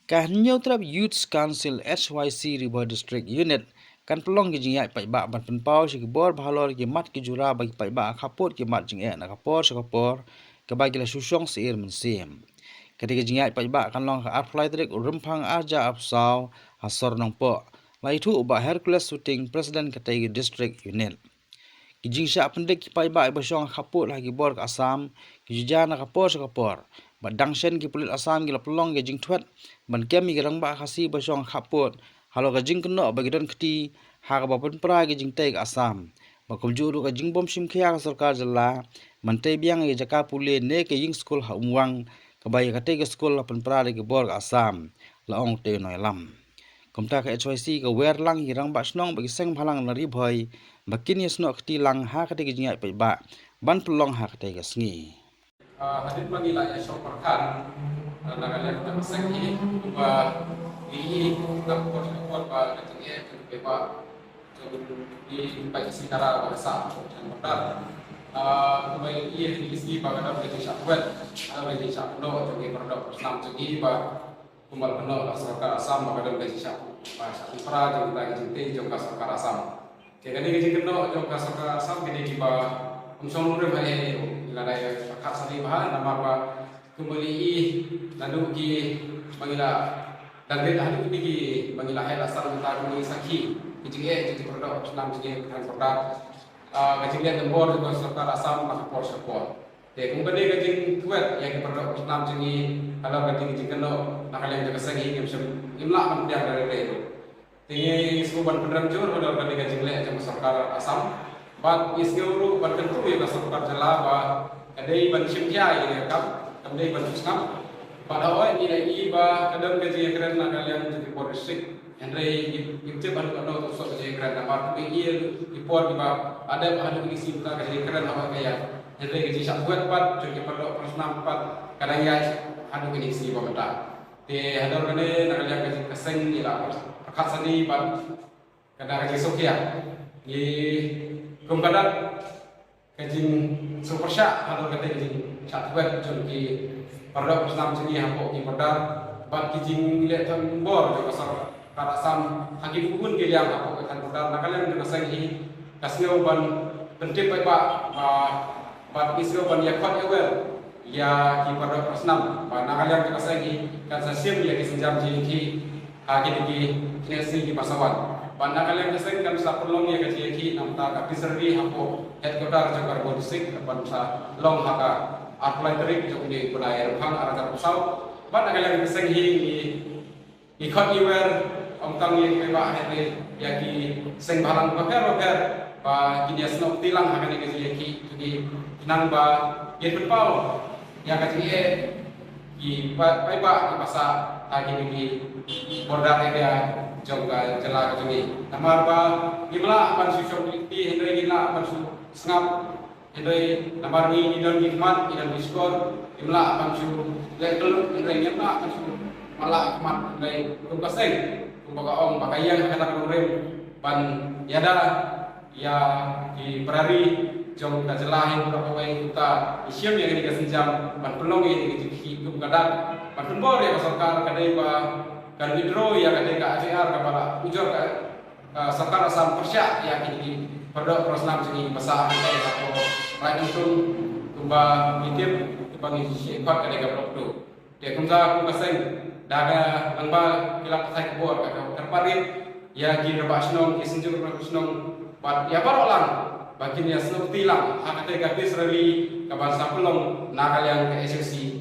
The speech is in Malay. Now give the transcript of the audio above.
Kahnyo trap Youth Council HYC River District Unit kan pelong ki jingai pai ba ban penpau si bor bhalor ki mat ki jura bagi pai ba khapot ki mat jing na kapor sa kapor ke bagi la susong seir mensim. Ketika jingai pai ba kan long art flight trek rumphang aja apsau hasor nong po. Lai thu ba Hercules shooting president ketai district unit. Kijing sya pendek ki pai ba iba syong khapot lagi bor ke Asam ki jana kapor sa kapor. Ba dangshen ki pulit Asam ki la pelong ki jing twet ban kemi ki rang ba khasi ba syong khapot halo ka jing keno bagi don keti ha ka ba pra ki jing tai Asam ba kum juru ka jing bom sim khia ka sarkar jala man tai biang ki jaka pule ne ke ying school ha umwang ka ba ka tai ka school la pen pra ki bor ka Asam la ong te noi lam kumta ka HYC ka wer lang hirang ba snong bagi seng phalang na ri bhoi bakin yesno keti lang ha ka te ki jingai pai ba ban pelong ha ka te ka sngi hadit manila ya syok perkan nagalia kita mesengi ba ini tak kuat ba katenge ba di bagi sinara bahasa dan benar kembali ia di sini ba kada bagi syahwat bagi syahno jadi produk Islam jadi ba kumbal kena sarkar Asam ba kada bagi syah ba syahra jadi kita jinte jong sarkar Asam jadi ni kena jong sarkar Asam kini di ba umsong urip hari ini ilana ya pakat sari bahan nama apa kembali lalu ki mangila dan beda hari ini ki mangila hela asal kita kembali sakhi jadi produk Islam jadi kan produk kajian tembor juga serta Asam nak por support de kembali kajing tuat yang produk Islam jadi kalau kajing kena nak yang jaga sakhi ki macam imla man dia dari itu tinggi suban beneran jur kalau kajing le jam serta Asam bat isguru bat tentu ya serta jala ba kadai ban simtia ini kap kadai ban susam pada awal ini ba kadang gaji keren nak kalian jadi polisi Henry itu baru kalau tu sok gaji keren apa tu ini report ba ada bahan ini simta gaji keren apa kaya Henry gaji satu pat jadi perlu personal pat kadang ya ada ini si ba mata te hadar kene nak kalian gaji keseng ila pakat sani bat kadang gaji sokia di kumkadat kajing super syak atau kata kajing syak buat jadi produk Islam sini hampo ki produk bat kajing lihat bor juga pasal Asam hakim pun ke yang hampo kan produk nakalan juga sangi kasnya ban penting baik bat kisah ban ya kuat awal ya ki produk Islam ban nakalan juga sangi kan sasim ya ki senjam ki hakim ki kinesi ki pasawan Banda kalian keseng kan sa perlong ya kaji ki namta ka piserdi hampo headquarter jagar bodisik kapan sa long haka apply terik jok di budaya ruhang aragar pusau banda kalian keseng hi i khot iwer tang ye ba hede ya ki seng balang baker ba ki dia snok tilang haka ni kaji ki jadi nang ba ye pau ya kaji e ki ba ki masa agi ni border area jongga jela kami namar ba gimla pan susong di hendai gila pan su sngap hendai namar ni idon hikmat idon diskor gimla pan su lekel hendai nyata pan su malak hikmat hendai kumpaseng kumbaga ong pakaian kata kurem pan yada ya di perari jong ka jelahin berapa wae kita isyam yang ini kesenjam pan pelong ini hidup kadang pan pembor ya pasal kadai ba kan withdraw ya ketika ACR kepada ujur ke serta Asam Persya ya kini produk Prosnam sini besar saya atau lain untung tumba mitip tubangi sifat ketika produk dia kumza kumbaseng daga langba kilap saya kebor terparit ya kini rebasnong kisenjur rebasnong bat ya parolang bagian ya senuk tilang ketika Israeli ke bangsa pelong nakal yang ke SUC